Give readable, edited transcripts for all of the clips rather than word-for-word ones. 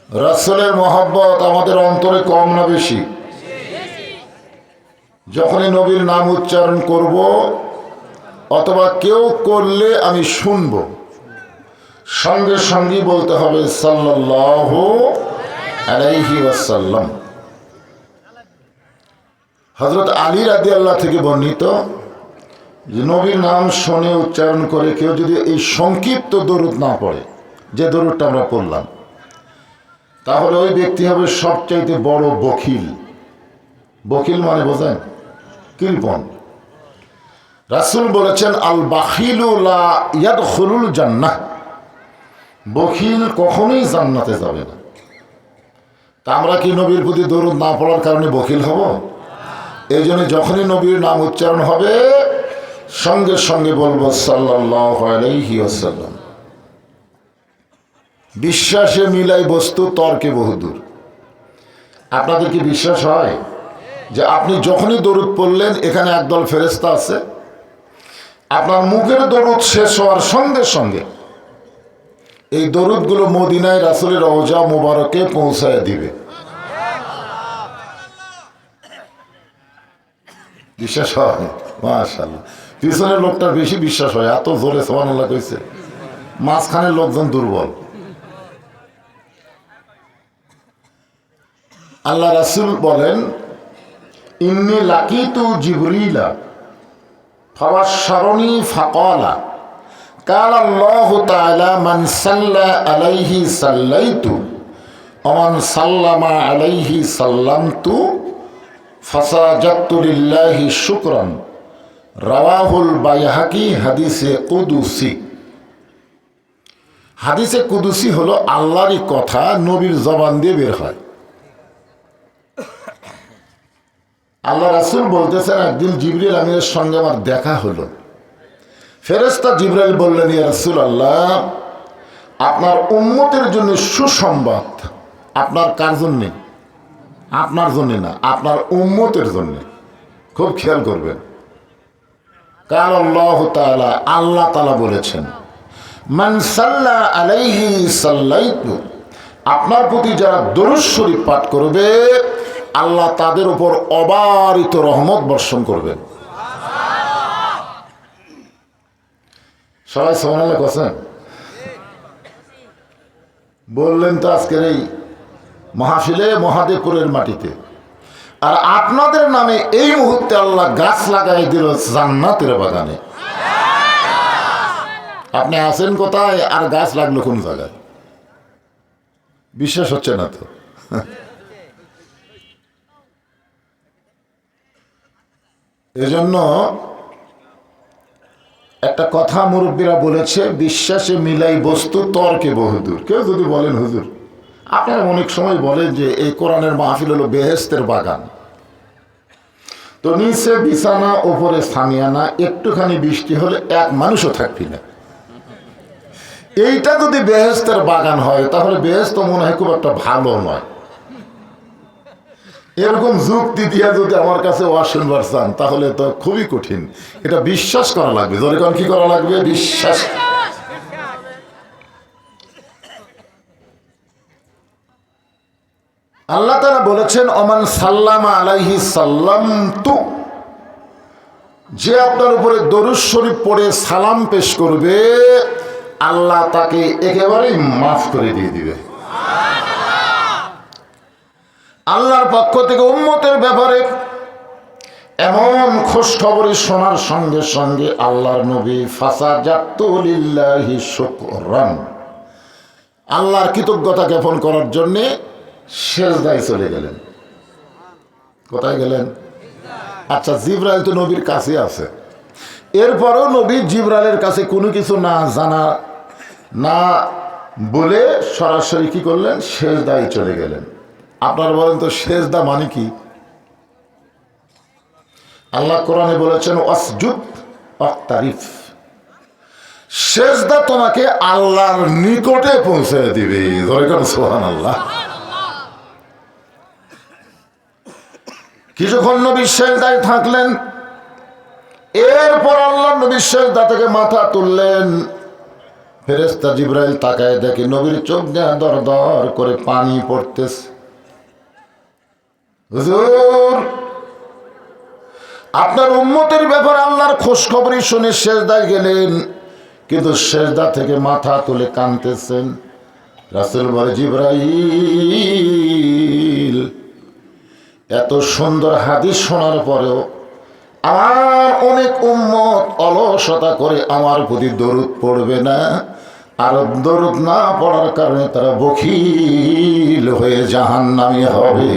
রাসূলের মহব্বত আমাদের অন্তরে কম না বেশি? যখনই নবীর নাম উচ্চারণ করব অথবা কেউ করলে আমি শুনব, সঙ্গে সঙ্গে বলতে হবে সাল্লাল্লাহু আলাইহি ওয়াসাল্লাম। হযরত আলী রাদিয়াল্লাহু থেকে বর্ণিত যে নবীর নাম শুনে উচ্চারণ করে কেউ যদি এই সংক্ষিপ্ত দরুদ না পড়ে, যে দরুদটা আমরা পড়লাম, তাহলে ওই ব্যক্তি হবে সবচাইতে বড় বখিল। বখিল মানে বোঝেন? কৃপণ। রাসূল বলেছেন আল বাখিলু লা ইয়াদখুলুল জান্নাহ, বখিল কখনোই জান্নাতে যাবে না। তা আমরা কি নবীর প্রতি দরুদ না পড়ার কারণে বখিল হব? এই জন্য যখনই নবীর নাম উচ্চারণ হবে সঙ্গে সঙ্গে বলবো সাল্লাল্লাহু আলাইহি ওয়াসাল্লাম। বিশ্বাসে মিলাই বস্তু, তর্কে বহুদূর। আপনাদের কি বিশ্বাস হয় যে আপনি যখনই দরুদ পড়লেন এখানে একদল ফেরেশতা আছে, আপনার মুখের দরুদ শেষ হওয়ার সঙ্গে সঙ্গে এই দরুদগুলো মদিনায় রাসূলের রওজা মুবারকে পৌঁছায় দিবে? বিশ্বাস হয়? মাশাআল্লাহ। পিছনের লোকটার বেশি বিশ্বাস হয়, এত জোরে সুবহানাল্লাহ কইছে। মাঝখানের লোকজন দুর্বল। আল্লাহ রাসূল বলেন ইন্নী লাকিতু জিবরিলা ফাবাশশারানি ফাকালা কাল আল্লাহু তাআলা মান সাল্লা আলাইহি সাল্লাইতু ওয়া মান সাল্লামা আলাইহি সাল্লামতু ফাসাজাদতু লিল্লাহি শুকরান। রাওয়াহুল বাইহাকি। হাদিসে কুদুসি। হাদিসে কুদুসি হলো আল্লাহরই কথা, নবীর জবান দিয়ে বের হয়। আল্লাহ রাসূল বলতেছেন একদিন জিবরিল আমিনের সঙ্গে আমার দেখা হলো। ফেরেশতা জিবরাইল বললেন ইয়া রাসূলুল্লাহ, আপনার উম্মতের জন্য সুসংবাদ। আপনার কার জন্য? আপনার জন্য না, আপনার উম্মতের জন্য। খুব খেয়াল করবেন। কাল আল্লাহু তাআলা, আল্লাহ তাআলা বলেছেন মান সাল্লা আলাইহি সাল্লাইতু, আপনার প্রতি যারা দরুদ শরীফ পাঠ করবে আল্লাহ তাদের উপর অবারিত রহমত বর্ষণ করবেন। সবাই সুবহানাল্লাহ বলেন। বললেন তো আজকের এই মাহফিলে মহাদেবপুরের মাটিতে। আর আপনাদের নামে এই মুহূর্তে আল্লাহ গাছ লাগাই দিল জান্নাতের বাগানে। আপনি আছেন কোথায় আর গাছ লাগলো কোন জায়গায়? বিশ্বাস হচ্ছে না তো? এজন্য একটা কথা মুরব্বীরা বলেছে, বিশ্বাসে মিলাই বস্তু, তর্কে বহুদূর। কেউ যদি বলেন হুজুর আপনারা অনেক সময় বলেন যে এই কোরআনের মাহফিল হলো বেহেশতের বাগান, তো নিচে বিছানা ওপরে সামিয়ানা, একটুখানি বৃষ্টি হলে এক মানুষও থাকবি না। এইটা যদি বেহেশতের বাগান হয় তাহলে বেহেশত মনে হয় খুব একটা ভালো নয়। এরকম যুক্তি দিয়ে যদি আমার কাছে শুনবার চান তাহলে তো খুবই কঠিন। এটা বিশ্বাস করা লাগবে। যখন কি করা লাগবে? বিশ্বাস। আল্লাহ তাআলা বলেছেন ওমান সাল্লামা আলাইহি সাল্লামতু, যে আপনার উপরে দরুদ শরীফ পড়ে সালাম পেশ করবে আল্লাহ তাকে একেবারেই মাফ করে দিয়ে দিবে। আল্লাহর পক্ষ থেকে উম্মতের ব্যাপারে এমন খোঁজ খবরে শোনার সঙ্গে সঙ্গে আল্লাহর নবী ফাসাজাদতু লিল্লাহি শুকরান, আল্লাহর কৃতজ্ঞতা জ্ঞাপন করার জন্যে সেজদায় চলে গেলেন। কোথায় গেলেন? আচ্ছা, জিবরাইল তো নবীর কাছে আছে, এরপরও নবী জিবরাইলের কাছে কোনো কিছু না জানা না বলে সরাসরি কি করলেন? সেজদায় চলে গেলেন। আপনারা বলেন তো সেজদা মানে কি? আল্লাহ কোরআনে বলেছেন ওয়াসজুদ ওয়াক্তারিফ, সেজদা তোমাকে আল্লাহর নিকটে পৌঁছে দিবে। সুবহানাল্লাহ। কিছুক্ষণ নবী সেজদায় থাকলেন, এরপর আল্লাহ নবী সেজদা থেকে মাথা তুললেন, ফেরেশতা জিবরাইল তাকায় দেখে নবীর চোখ দিয়ে দর দর করে পানি পড়তেছে। হুজুর, আপনার উম্মতের ব্যাপারে আল্লাহর খোঁজ খবরই শুনে সেজদায় গেলেন, কিন্তু সেজদা থেকে মাথা তুলে কাঁদতেছেন। রাসূল বলে, জিবরাইল, এত সুন্দর হাদিস শোনার পরেও আমার অনেক উম্মত অলসতা করে আমার প্রতি দরুদ পড়বে না, আর দরুদ না পড়ার কারণে তারা বখিল হয়ে জাহান্নামী হবে।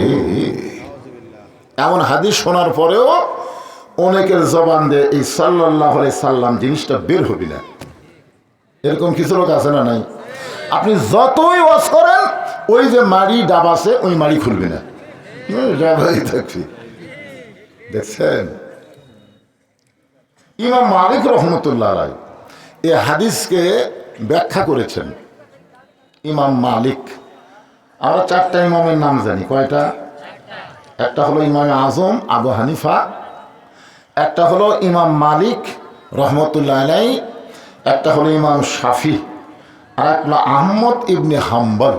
এমন হাদিস শোনার পরেও অনেকের জবান দিয়ে এই সাল্লাল্লাহু আলাইহি সাল্লাম জিনিসটা বের হবে না। এরকম কিছু লোক আছে না নাই? আপনি যতই ওয়াজ করেন, ওই যে মাড়ি ডাব আছে ওই মাড়ি খুলবে না, ডাবাই থাকবে। দেখছেন, ইমাম মালিক রহমতুল্লাহ আলাইহি এই হাদিসকে ব্যাখ্যা করেছেন। ইমাম মালিক, আমরা চারটা ইমামের নাম জানি। কয়টা? একটা হলো ইমাম আজম আবু হানিফা, একটা হলো ইমাম মালিক রহমতুল্লাহ আলাইহি, একটা হলো ইমাম শাফি, আর একটা হলো আহমদ ইবনে হাম্বল।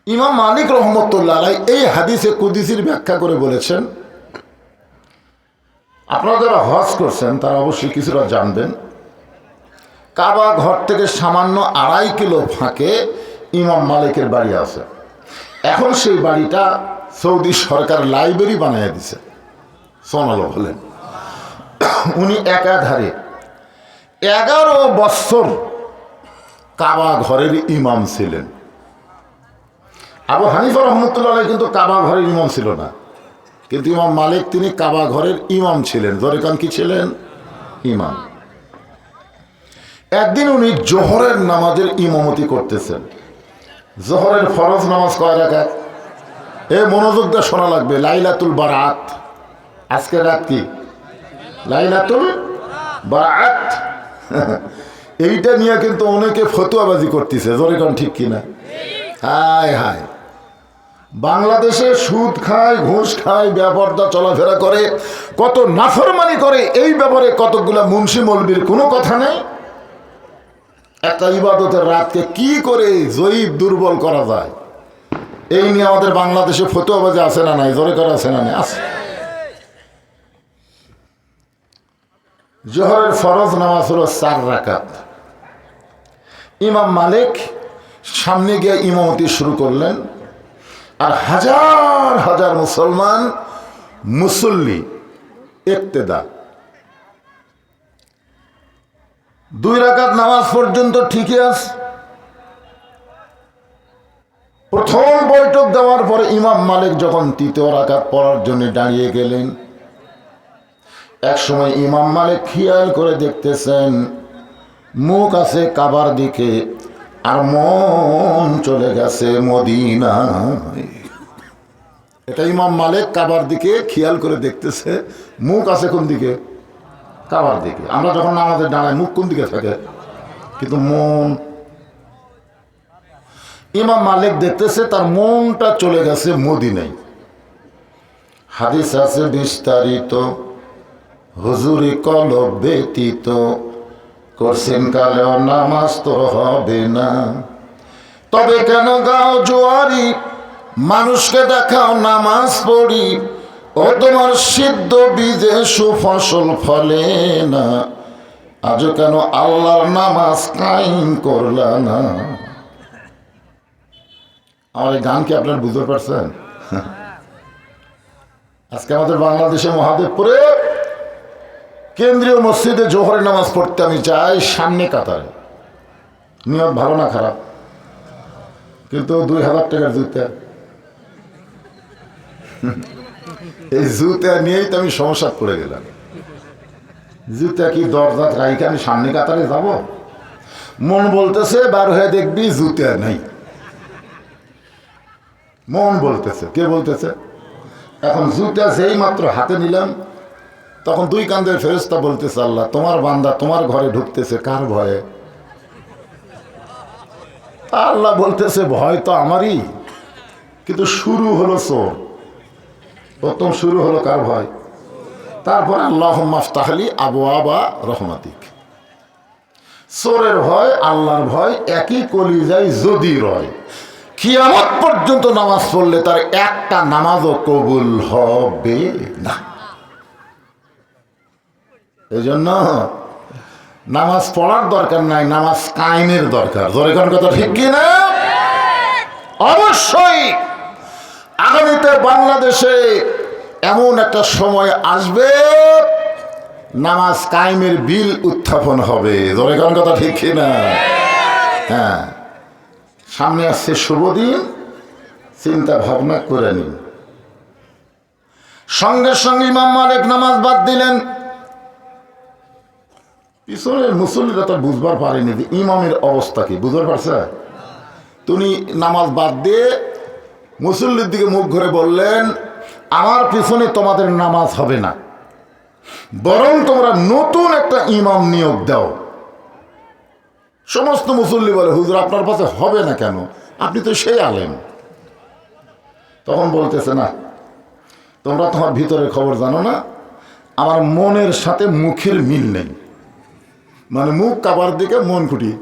ইমাম মালিক রহমতুল্লাহ আলাইহি এই হাদিসে কুদসির ব্যাখ্যা করে বলেছেন, আপনারা যারা হজ করছেন তারা অবশ্যই কিছুটা জানবেন, কাবা ঘর থেকে সামান্য 2.5 কিলো ফাঁকে ইমাম মালিকের বাড়ি আছে। এখন সেই বাড়িটা সৌদি সরকার লাইব্রেরি বানিয়ে দিছে। সোনালো হলেন, উনি একাধারে 11 বছর কাবা ঘরের ইমাম ছিলেন। আবু হানিফা রহমতুল্লাহ আলাইহি কিন্তু কাবা ঘরের ইমাম ছিল না, কিন্তু ইমাম মালিক তিনি কাবা ঘরের ইমাম ছিলেন। জোরে কান, কি ছিলেন? ইমাম। একদিন উনি জোহরের নামাজের ইমামতি করতেছেন। জোহরের ফরজ নামাজ কয় রাকাত? এ মনোযোগ দিয়ে শোনা লাগবে। লাইলাতুল বারাত, আজকে রাত কি? লাইলাতুল বারাত। এইটা নিয়ে কিন্তু অনেকে ফতুয়াবাজি করতেছে। জোরে কান, ঠিক কিনা? হায় হায়, বাংলাদেশে সুদ খায়, ঘুষ খায়, বেপরদা চলাফেরা করে, কত নাফরমানি করে, এই ব্যাপারে কতগুলা মুন্সি মৌলবীর কোনো কথা নেই। একটা ইবাদতের রাতকে কি করে জয়ীব দুর্বল করা যায়, এই নিয়ে আমাদের বাংলাদেশে ফতুয়াবাজি আছে না নাই? জোরে করা আছে না নাই? আছে। জোহরের ফরজ নামাজ হলো 4 রাকাত। ইমাম মালিক সামনে গিয়ে ইমামতি শুরু করলেন, আর হাজার হাজার মুসলমান মুসল্লি ইক্তেদা। 2 রাকাত নামাজ পর্যন্ত ঠিকই আছে। প্রথম বৈঠক দেওয়ার পরে ইমাম মালিক যখন 3য় রাকাত পড়ার জন্য দাঁড়িয়ে গেলেন, এক সময় ইমাম মালিক খেয়াল করে দেখতেছেন মুখ আছে কাবার দিকে, আর মন চলে গেছে মদিনায়। এটা ইমাম মালিক কাবার দিকে খেয়াল করে দেখতেছে, মুখ আছে কোন দিকে? কাবার দিকে। আমরা যখন নামাজে দাঁড়াই মুখ কোন দিকে থাকে? কিন্তু মন, ইমাম মালিক দেখতেছে তার মনটা চলে গেছে মদিনায়। হাদিস আছে বিস্তারিত, হুজুরি কলব ব্যতীত করছেন কালেও নামাজ তো হবে না। তবে কেন গাও জোয়ারি, মানুষকে দেখাও নামাজ পড়ি, ও তোমার সিদ্ধ বীজে সুফসল ফলে না, আজও কেন আল্লাহর নামাজ কায়েম করলা না। আমার এই গান কি আপনারা বুঝতে পারছেন? আজকে আমাদের বাংলাদেশে মহাদেবপুরে কেন্দ্রীয় মসজিদে জোহরের নামাজ পড়তে আমি যাই, সামনে কাতারে। নিয়ত ভালো না খারাপ? কিন্তু 2000 টাকার জুতা, এই জুতা নিয়েই তো আমি সমস্যা পড়ে গেলাম। জুতা কি দরজা রাইকে আমি সামনে কাতারে যাব? মন বলতেছে বার হয়ে দেখবি জুতা নাই। মন বলতেছে, কে বলতেছে? এখন জুতা যেই মাত্র হাতে নিলাম, তখন 2 কাঁধের ফেরেশতা বলতেছে, আল্লাহ তোমার বান্দা তোমার ঘরে ঢুকতেছে কার ভয়ে? আল্লাহ বলতেছে ভয় তো আমারই, কিন্তু শুরু হলো চোর। প্রথম শুরু হলো কার ভয়? তারপর আল্লাহুম্মা ফতাহলি আবওয়াবা রহমাতিক, চোরের ভয় আল্লাহর ভয় একই কলিজায় যদি রয়, কিয়ামত পর্যন্ত নামাজ পড়লে তার একটা নামাজও কবুল হবে না। এই জন্য নামাজ পড়ার দরকার নাই, নামাজ কায়েমের দরকার। জোরে কোন কথা ঠিক কি না? অবশ্যই আগামীতে বাংলাদেশে এমন একটা সময় আসবে নামাজ কায়েমের বিল উত্থাপন হবে। জোরে কোন কথা ঠিক কি না? হ্যাঁ, সামনে আসছে শুভ দিন, চিন্তা ভাবনা করে নিন। সঙ্গে সঙ্গে ইমাম মালিক নামাজ বাদ দিলেন। পিছনের মুসল্লিরা তো বুঝবার পারেনি যে ইমামের অবস্থা কি, বুঝতে পারছে? তুমি নামাজ বাদ দিয়ে মুসল্লির দিকে মুখ ঘুরে বললেন, আমার পিছনে তোমাদের নামাজ হবে না, বরং তোমরা নতুন একটা ইমাম নিয়োগ দাও। সমস্ত মুসল্লি বলে, হুজুর আপনার পাশে হবে না কেন, আপনি তো সেই আলেম। তখন বলতেছে, না তোমরা তোমার ভিতরের খবর জানো না, আমার মনের সাথে মুখের মিল নেই। মানে মুখ কাবার দিকে মন কুটি,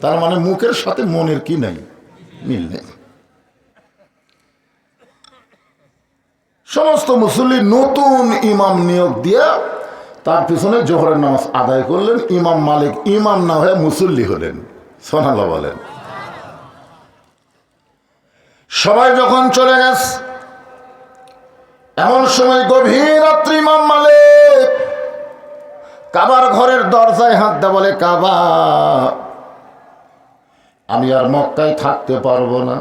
তার মানে মুখের সাথে মনের কি নেই, মিল নেই। সমস্ত মুসল্লি নতুন ইমাম নিয়োগ দিয়া তার পিছনে জোহরের নামাজ আদায় করলেন। ইমাম মালিক ইমাম না হয়ে মুসল্লি হলেন। সুবহানাল্লাহ বলেন। সবাই যখন চলে গেছে, এমন সময় গভীর রাত্রি ইমাম মালিক কাবার ঘরের দরজায় হাত দেয়া বলে, কাবা, আমি আর মক্কায় থাকতে পারবো না,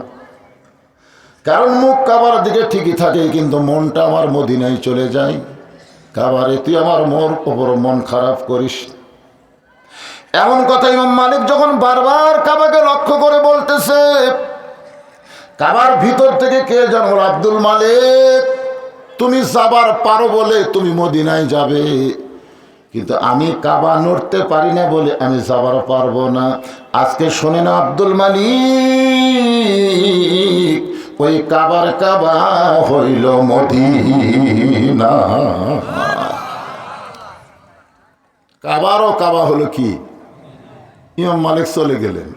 কারণ মুখ কাবার দিকে ঠিকই থাকে কিন্তু মনটা আমার মদিনায় চলে যায়। কাবারে তুই আমার মোর ওপর মন খারাপ করিস। এমন কথা ইমাম মালিক যখন বারবার কাবাকে লক্ষ্য করে বলতেছে, কাবার ভিতর থেকে কে যেন, আব্দুল মালিক, তুমি যাবার পারো বলে তুমি মদিনায় যাবে, কিন্তু আমি কাবা নড়তে পারি না বলে আমি যাবার পারবো না। আজকে শোনে না আব্দুল মালিক, ওই কাবার কাবা হইল মদিনা। কাবারও কাবা হলো কি? ইমাম মালিক চলে গেলেন।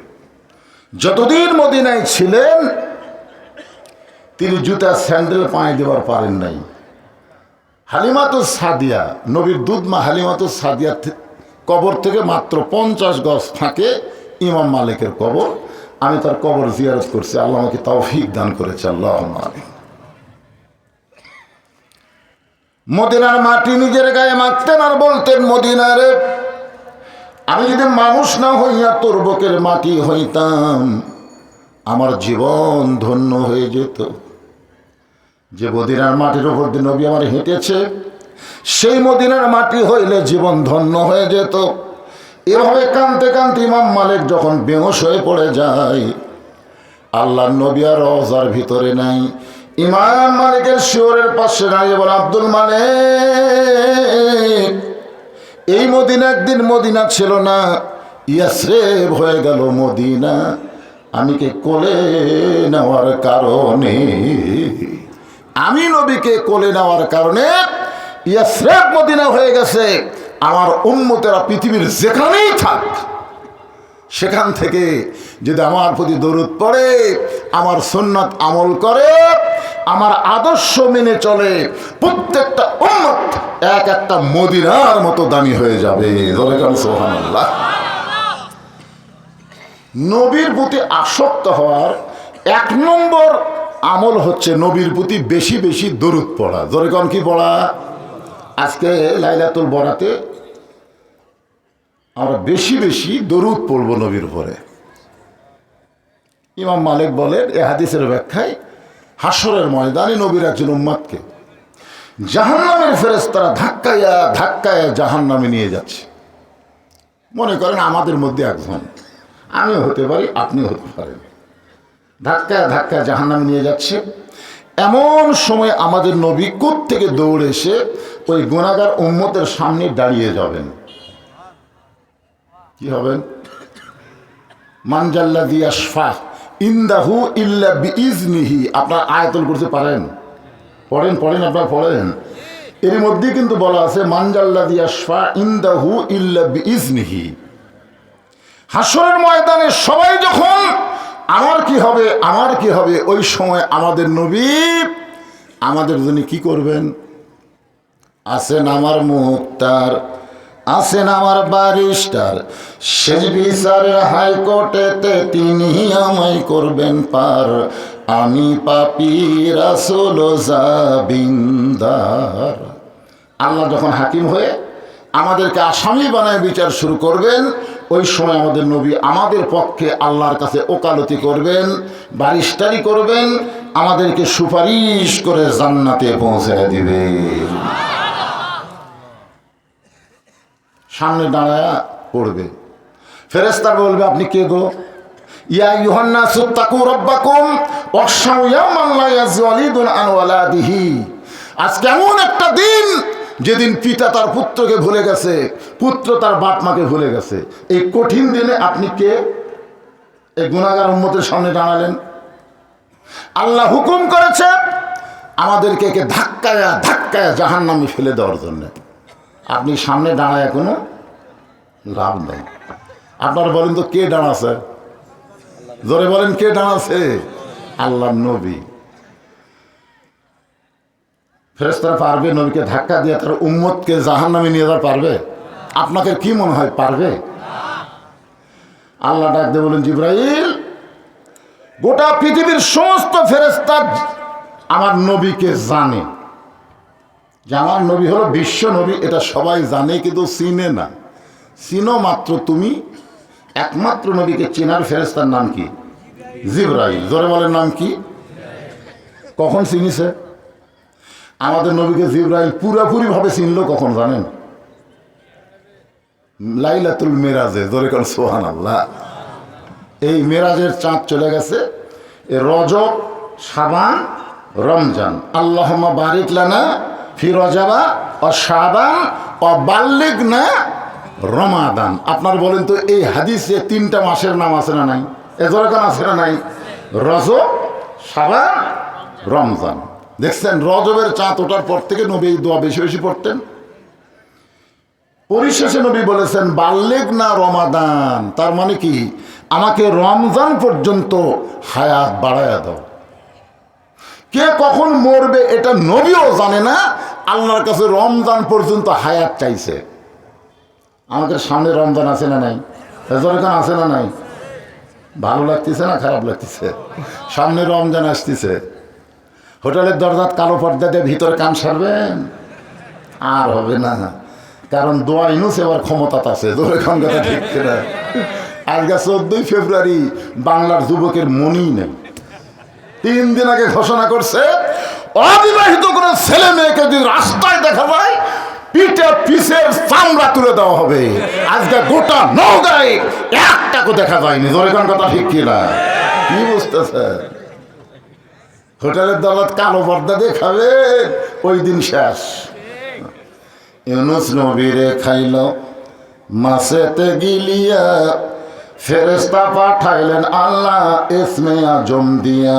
যতদিন মদিনায় ছিলেন তিনি জুতা স্যান্ডেল পায়ে দেবার পারেন নাই। হালিমাতুস সাদিয়া, নবীর দুধমা হালিমাতুস সাদিয়া কবর থেকে মাত্র 50 গজ ফাঁকে ইমাম মালিকের কবর। আমি তার কবর জিয়ারত করছি, আল্লাহ আমাকে তৌফিক দান করেছে। আল্লাহুম্মা আমিন। মদিনার মাটি নিজের গায়ে মাখতেন আর বলতেন, মদিনারে, আমি যদি মানুষ না হইয়া তোর বুকের মাটি হইতাম আমার জীবন ধন্য হয়ে যেত। যে মদিনার মাটির উপর দিয়ে নবী আমার হেঁটেছে, সেই মদিনার মাটি হইলে জীবন ধন্য হয়ে যেত। এভাবে কাঁদতে কাঁদতে ইমাম মালিক যখন বেহুশ হয়ে পড়ে যায়, আল্লাহর নবী আর রওজার ভিতরে নাই। ইমাম মালিকের শিওরের পাশে দাঁড়িয়ে বলে, আব্দুল মালিক, এই মদিনা একদিন মদিনা ছিল না, ইয়াসরিব হয়ে গেল মদিনা। আমি কে কোলে নেওয়ার কারণে, আমি নবীকে কোলে নেওয়ার কারণে ইয়াসরিব মদিনা হয়ে গেছে। আমার উম্মতেরা পৃথিবীর যেখানেই থাক, সেখান থেকে যদি আমার প্রতি দরুদ পড়ে, আমার সুন্নাত আমল করে, আমার আদর্শ মেনে চলে, প্রত্যেকটা উম্মত এক একটা মদিনার মতো দামি হয়ে যাবে। সুবহানাল্লাহ। নবীর প্রতি আসক্ত হওয়ার 1 নম্বর আমল হচ্ছে নবীর প্রতি বেশি বেশি দরুদ পড়া। জোরে কোন কি পড়া? আজকে লাইলাতুল বরাতে আমরা বেশি বেশি দরুদ পড়ব নবীর উপরে। ইমাম মালিক বলেন, এ হাদিসের ব্যাখ্যায়, হাসরের ময়দানে নবীর একজন উম্মতকে জাহান্নামের ফেরেশতারা ধাক্কায়া ধাক্কায়া জাহান্নামে নিয়ে যাচ্ছে। মনে করেন আমাদের মধ্যে একজন, আমিও হতে পারি, আপনিও হতে পারেন, ধাক্কায় ধাক্কায় জাহান্নামে নিয়ে যাচ্ছে। এমন সময় আমাদের নবী কোথ থেকে দৌড়ে এসে ওই গুনাহগার উম্মতের সামনে দাঁড়িয়ে যাবেন। কি হবেন? মানজাল্লাযী ইয়াশফা ইনদাহু ইল্লা বিইজনিহি। আপনার আয়াতুল কুরসি পারেন? পড়েন, আপনারা পড়েন। এর মধ্যে কিন্তু বলা আছে মানজাল্লাযী ইয়াশফা ইনদাহু ইল্লা বিইজনিহি। হাসরের ময়দানে সবাই যখন আমার কি হবে আমার কি হবে, ওই সময় আমাদের নবী আমাদের জন্য কি করবেন? আছেন আমার মুক্তার, আছেন আমার ব্যারিস্টার, শেষ বিচারের হাইকোর্টেতে তিনি আমায় করবেন পার, আমি পাপী রাসূল জাবিন্দার। আল্লাহ যখন হাকিম হয়ে আমাদেরকে আসামি বানায় বিচার শুরু করবেন, ওই সময় আমাদের নবী আমাদের পক্ষে আল্লাহর কাছে ওকালতি করবেন, ব্যারিস্টারি করবেন, আমাদেরকে সুপারিশ করে জান্নাতে পৌঁছায় দিবেন। সামনে দাঁড়ায়া পড়বে, ফেরেশতা বলবে আপনি কে গো? ইয়া আইয়ুহান নাসু তাকু রাব্বাকুম ওয়াখশাউ ইয়াওমান লা ইয়াজজি ওয়ালিদুন আন ওয়ালাদিহি। আজকে এমন একটা দিন যেদিন পিতা তার পুত্রকে ভুলে গেছে, পুত্র তার বাপ মাকে ভুলে গেছে। এই কঠিন দিনে আপনি কে? এই গুনাহগার উম্মতের সামনে দাঁড়ালেন। আল্লাহ হুকুম করেছে আমাদেরকে একে ধাক্কায়া ধাক্কায়া জাহান্নামে ফেলে দেওয়ার জন্য। আপনি সামনে দাঁড়ায় কোনো লাভ নেই। আপনারা বলেন তো কে দাঁড়াছে? জোরে বলেন কে দাঁড়াছে? আল্লাহ নবী। ফেরেশতারা পারবে নবীকে ধাক্কা দিয়ে তার উম্মতকে জাহান্নামে নিয়ে যাওয়া পারবে? আপনাকে কি মনে হয় পারবে? আল্লাহ ডাক দিয়ে বলেন জিবরাইল, গোটা পৃথিবীর সমস্ত ফেরেশতা আমার নবীকে জানে যে আমার নবী হলো বিশ্ব নবী, এটা সবাই জানে কিন্তু চিনে না। চিনো মাত্র তুমি। একমাত্র নবীকে চেনার ফেরেশতার নাম কি? জিবরাইল। জোরে বলেন নাম কি? কখন চিনিছে? আমাদের নবীকে জিবরাইল পুরাপুরি ভাবে চিনলো কখন জানেন? লাইলাতুল মেরাজে। জোরে করেন সুবহানাল্লাহ। এই মেরাজের চাঁদ চলে গেছে রজব, শাবান, রমজান। আল্লাহুম্মা বারিক লানা ফি রজাবা ও শাবান ও বাল্লিগনা রমাদান। আপনার বলেন তো এই হাদিসে 3টা মাসের নাম আছে না নাই? এজরকান আছে না নাই? রজব, শাবান, রমজান। দেখছেন রজবের চাঁদ ওঠার পর থেকে নবী এই দোয়া বেশি বেশি পড়তেন। পরিশেষে নবী বলেছেন বাল্লিগনা রমাদান, তার মানে কি আমাকে রমজান পর্যন্ত হায়াত বাড়ায়া দাও। কে কখন মরবে এটা নবীও জানে না, আল্লাহর কাছে রমজান পর্যন্ত হায়াত চাইছে। আমাদের সামনে রমজান আছে না নাই? এজরকান আছে না নাই? ভালো লাগতেছে না খারাপ লাগতেছে? সামনে রমজান আসতেছে, হোটেলের দরজাত কালো পর্দা দিয়ে ভিতরে কান সারবেন? আর হবে না, কারণ দোয়া ইনুস এবার ক্ষমতা আছে। দোরেখান কথা ঠিক কিনা? আজকে 14ই ফেব্রুয়ারি, বাংলার যুবকের মনেই নেই। 3 দিন আগে ঘোষণা করছে অবিবাহিত কোনো ছেলে মেয়েকে যদি রাস্তায় দেখা যায় পিঠে পিছের চামড়া তুলে দেওয়া হবে। আজকে গোটা নওগাঁয় একটাকে দেখা যায়নি। দোরেখান কথা ঠিক কিনা? কি বুঝতেছে? হোটেলের দরজাত কালো পর্দা দিয়ে খাবে, ওই দিন শেষ। ইউনুস নবীরে খাইল মাছেতে গিলিয়া, ফেরেশতা পাঠাইলেন আল্লাহ ইসমে আজম দিয়া,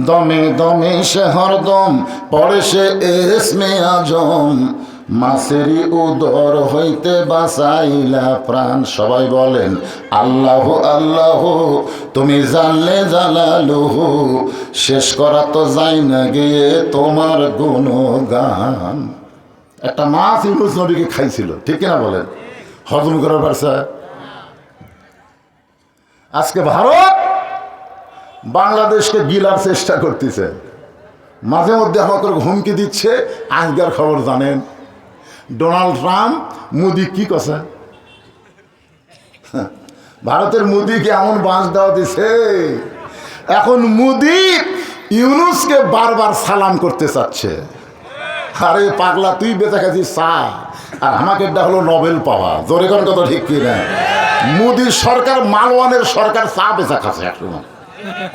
দমে দমে সে হরদম পড়ে সে ইসমে আজম, মাছেরই উদর হইতে বাঁচাইলা প্রাণ। সবাই বলেন আল্লাহ আল্লাহ, তুমি জানলে জালালুহু, শেষ করা তো যায় না গিয়ে তোমার গুণগান। একটা মাছ ইউনুস নবীকে খাইছিল, ঠিক কিনা বলেন? হজম করার পারছে? আজকে ভারত বাংলাদেশকে গিলার চেষ্টা করতেছে, মাঝে মধ্যে আমাকে হুমকি দিচ্ছে। আজকের খবর জানেন ডোনাল্ড ট্রাম্প মোদি কি কথা? ভারতের মোদিকে এমন বাঁশ দেওয়া দিছে, এখন মোদি ইউনুসকে বারবার সালাম করতে চাচ্ছে। আরে পাগলা, তুই বেঁচে গেছিস চা, আর আমাকে এটা হলো নোবেল পাওয়া। জোরে কোন কথা ঠিক কিনা? মোদির সরকার, মালওয়ানের সরকার চা বেচা খাচ্ছে একসময়,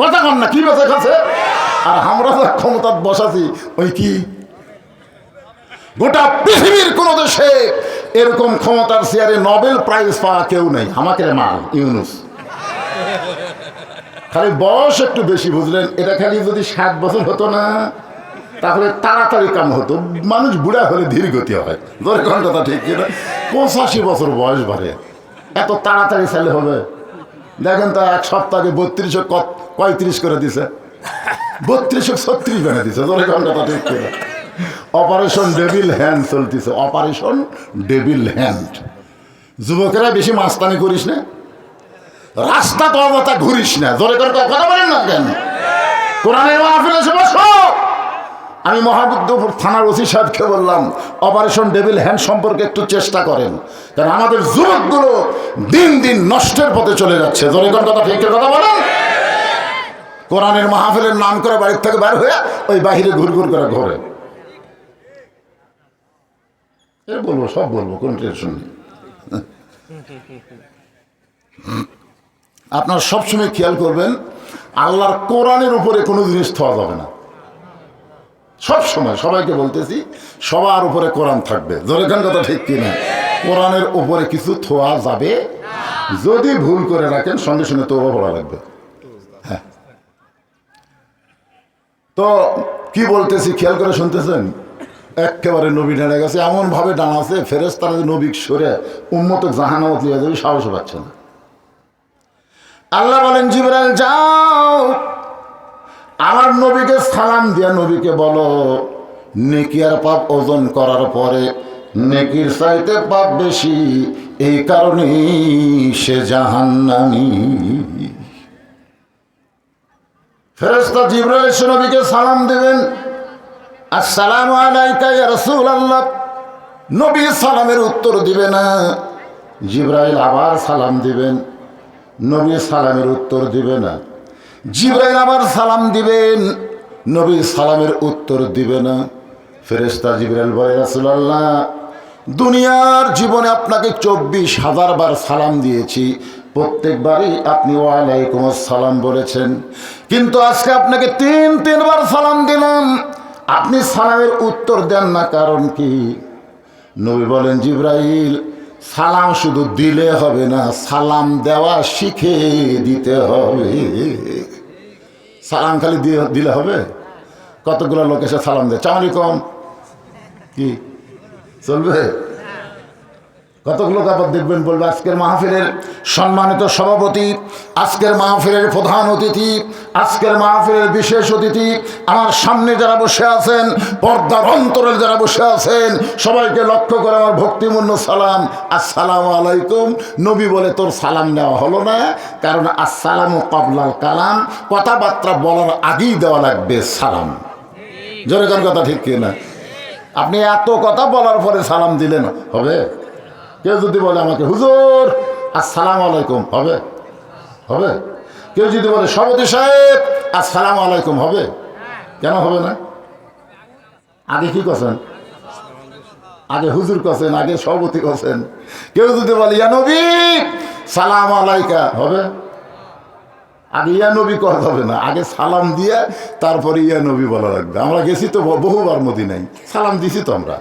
কথা কন না? কি বেচা খাচ্ছে? আর আমরা যা ক্ষমতা বসাছি ওই কি গোটা পৃথিবীর কোন দেশে এরকম ক্ষমতার চেয়ারে নোবেল প্রাইজ পাওয়া কেউ নেই। আমাকে মাল ইউনুস, খালি বয়স একটু বেশি, বুঝলেন? এটা খালি যদি 7 বছর হতো না তাহলে তাড়াতাড়ি কাম হতো। মানুষ বুড়া হলে ধীর গতি হয়। ধরে কোন কথা ঠিক কিনা? 85 বছর বয়স বাড়ে, এত তাড়াতাড়ি ছেলে হবে? দেখেন তো এক সপ্তাহে 32 35 করে দিছে, 32 36 বানিয়ে দিছে। ধরে ঘন্টা ঠিক করে অপারেশন ডেভিল হ্যান্ড চলতেছে, অপারেশন ডেভিল হ্যান্ড। যুবকেরা বেশি মাস্তানি করিস না, রাস্তা তো অবতা ঘুরিস না। জোরে করে কথা বলেন না কেন? কোরআনের মাহফিলে এসে বসো। আমি মহাবুদ্ধপুর থানার ওসি সাহেবকে বললাম অপারেশন ডেভিল হ্যান্ড সম্পর্কে একটু চেষ্টা করেন, কারণ আমাদের যুবকগুলো দিন দিন নষ্টের পথে চলে যাচ্ছে। জোরে করে কথা ঠিক কথা বলেন। কোরআনের মাহফিলের নাম করে বাড়ির থেকে বের হয়ে ওই বাহিরে ঘুরঘুর করে ঘোরে। এ বলবো, সব বলবো, কোন টেনশন নেই। আপনার সবসময় খেয়াল করবেন আল্লাহর কোরআনের উপরে কোনো জিনিস থাওয়া যাবে না। সব সময় সবাইকে বলতেছি, সবার উপরে কোরআন থাকবে। জোরেখান কথা ঠিক কিনা? কোরআনের উপরে কিছু থোয়া যাবে, যদি ভুল করে রাখেন সঙ্গে সঙ্গে তওবা পড়া লাগবে। হ্যাঁ, তো কি বলতেছি খেয়াল করে শুনতেছেন? একেবারে নবী ডানা গেছে, এমন ভাবে ডানা আছে ফেরেশতারা নবী সরে উম্মতক জাহান্নামে নিয়ে যাবে, সাহস পাচ্ছে না। আল্লাহ বলেন জিবরাইল যাও, আমার নবীকে সালাম দিয়া নবীকে বলো নেকি আর পাপ ওজন করার পরে নেকির চাইতে পাপ বেশি, এই কারণেই সে জাহান্নামী। ফেরেশতা জিবরাইল এসে নবীকে সালাম দিবেন, আসসালামু আলাইকা ইয়া রাসূলুল্লাহ। নবী সালামের উত্তর দিবে না, জিবরাইল আবার সালাম দিবেন, নবী সালামের উত্তর দিবে না। জিবরাইল আবার সালাম দিবেন, নবী সালামের উত্তর দিবে না। ফেরেশতা জিবরাইল বলে রাসূলুল্লাহ দুনিয়ার জীবনে আপনাকে 24,000 বার সালাম দিয়েছি, প্রত্যেকবারই আপনি ওয়ালাইকুম আসসালাম বলেছেন, কিন্তু আজকে আপনাকে 3 বার সালাম দিলাম, আপনি সালামের উত্তর দেন না, কারণ কি? নবী বলেন জিবরাইল সালাম শুধু দিলে হবে না, সালাম দেওয়া শিখে দিতে হবে। সালাম খালি দিলে হবে? কতগুলো লোক এসে সালাম দেয়, আসসালামু আলাইকুম, কি চলবে? কতগুলো আবার দেখবেন বলবে আজকের মাহফিলের সম্মানিত সভাপতি, আজকের মাহফিলের প্রধান অতিথি, আজকের মাহফিলের বিশেষ অতিথি, আমার সামনে যারা বসে আছেন, পর্দার অন্তরে যারা বসে আছেন, সবাইকে লক্ষ্য করে আমার ভক্তিপূর্ণ সালাম, আসসালামু আলাইকুম। নবী বলে তোর সালাম নেওয়া হলো না, কারণ আসসালামু ক্বাবলাল কালাম, কথাবার্তা বলার আগেই দেওয়া লাগবে সালাম। জোরে কোন কথা ঠিক কিনা? আপনি এত কথা বলার পরে সালাম দিলেন হবে? কেউ যদি বলে আমাকে হুজুর আসসালামু আলাইকুম, হবে? হবে? কেউ যদি বলে সভাপতি সাহেব আসসালামু আলাইকুম, হবে? কেন হবে না? আগে কি করছেন? আগে হুজুর করছেন, আগে সভাপতি করছেন। কেউ যদি বলে ইয়া নবী সালাম আলাইকা, হবে? আগে ইয়া নবী করা যাবে না, আগে সালাম দিয়ে তারপরে ইয়া নবী বলা লাগবে। আমরা গেছি তো বহুবার মদিনায়, সালাম দিছি তো আমরা,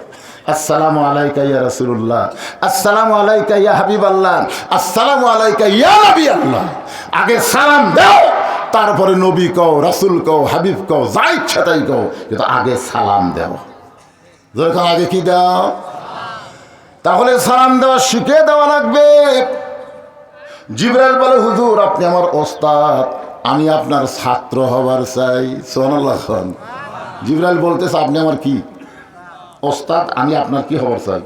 আসসালামু আলাইকা ইয়া রাসূলুল্লাহ, আসসালামু আলাইকা ইয়া হাবিবাল্লাহ, আসসালামু আলাইকা ইয়া নবী আল্লাহ। আগে সালাম দাও, তারপরে নবী কও, রাসূল কও, হাবিব কও, যা ইচ্ছা তাই কও, কিন্তু আগে সালাম দাও। যখন আগে কি দাও? তাহলে সালাম দেওয়া শিখে দেওয়া লাগবে। জিবরাইল বলে হুজুর আপনি আমার ওস্তাদ, আমি আপনার ছাত্র হবার চাই। সুবহানাল্লাহ। জিবরাইল বলতেছে আপনি আমার কি ওস্তাদ, আমি আপনার কি হবার চাই।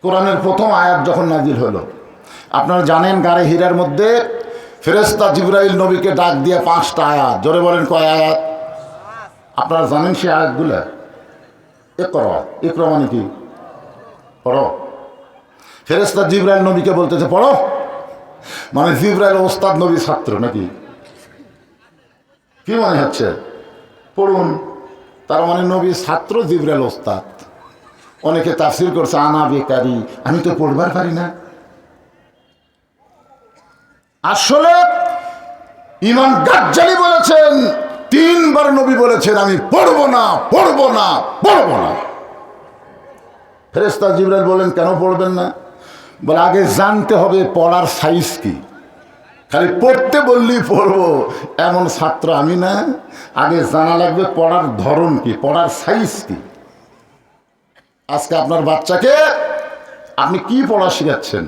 কোরআনের প্রথম আয়াত যখন নাজিল হলো, আপনারা জানেন গারে হীরার মধ্যে ফেরেশতা জিবরাইল নবীকে ডাক দিয়ে 5টা আয়াত, জোরে বলেন কয় আয়াত? আপনারা জানেন সে আয়াতগুলা? ইকরা, ইকরা মানে কি? পড়ো। ফেরেশতা জিবরাইল নবীকে বলতেছে পড়ো, মানে জিবরাইল ওস্তাদ, নবী ছাত্র নাকি? কি মনে হচ্ছে? পড়ুন। তার মানে নবী ছাত্র, জিবরাইল ওস্তাদ। অনেকে তাফসীর করছে আনা বেকারি, আমি তো পড়বার পারি না। আসলে ইমাম গাজ্জালি বলেছেন 3 বার নবী বলেছেন আমি পড়বো না, পড়বো না, পড়বো না। ফেরেশতা জিবরাইল বলেন কেন পড়বেন না? বলে আগে জানতে হবে পড়ার সাইজ কি। খালি পড়তে বললেই পড়বো এমন ছাত্র আমি না, আগে জানা লাগবে পড়ার ধরন কি, পড়ার সাইজ কি। আজকে আপনার বাচ্চাকে আপনি কি পড়া শেখাচ্ছেন?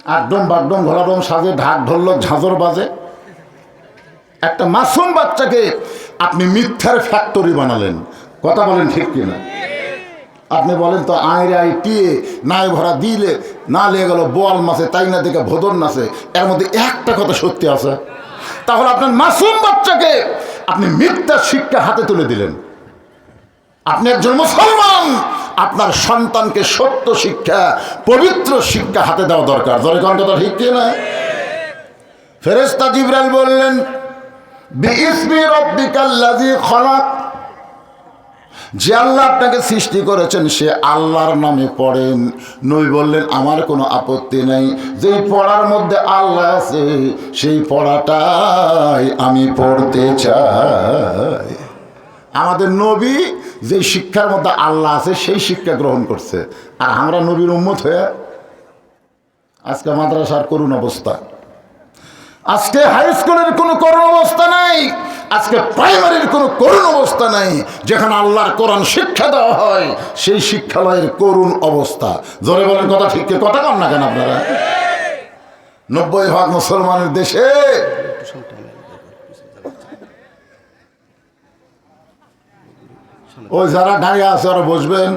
একদম বাগডম ঘোলাডম সাজে, ঢাক ঢোলক ঝাঁঝর বাজে। একটা মাসুম বাচ্চাকে আপনি মিথ্যার ফ্যাক্টরি বানালেন। কথা বলেন ঠিক কিনা? আপনি বলেন তো আইরে আই টিয়ে নাই ভরা দিলে না লেগে গেল বোয়াল মাছে, তাই না দেখে ভোদর নাচে, এর মধ্যে একটা কথা সত্যি আছে। তাহলে আপনার মাসুম বাচ্চাকে আপনি মিথ্যার শিক্ষা হাতে তুলে দিলেন। আপনি একজন মুসলমান, আপনার সন্তানকে সত্য শিক্ষা, পবিত্র শিক্ষা হাতে দেওয়া দরকার। ধরে কোন কথা ঠিক কিনা? ফেরেশতা জিবরাইল বললেন, বিইসমি রাব্বিকাল্লাযী খলাক, যে আল্লাহ আপনাকে সৃষ্টি করেছেন সে আল্লাহর নামে পড়েন। নবী বললেন, আমার কোনো আপত্তি নাই, যেই পড়ার মধ্যে আল্লাহ আছে সেই পড়াটাই আমি পড়তে চাই। আমাদের নবী যে শিক্ষার মধ্যে আল্লাহ আছে সেই শিক্ষা গ্রহণ করছে, আর আমরা নবীর উম্মত হয়ে আজকে মাদ্রাসার করুণ অবস্থা, আজকে হাই স্কুলের কোনো করুণ অবস্থা নাই, আজকে প্রাইমারির কোনো করুণ অবস্থা নাই। যেখানে আল্লাহর কোরআন শিক্ষা দেওয়া হয় সেই শিক্ষালয়ের করুণ অবস্থা। জোরে বলেন কথা ঠিক, কথা কন না কেন আপনারা? 90% মুসলমানের দেশে ওই যারা দাঁড়িয়ে আছে ওরা বসবেন।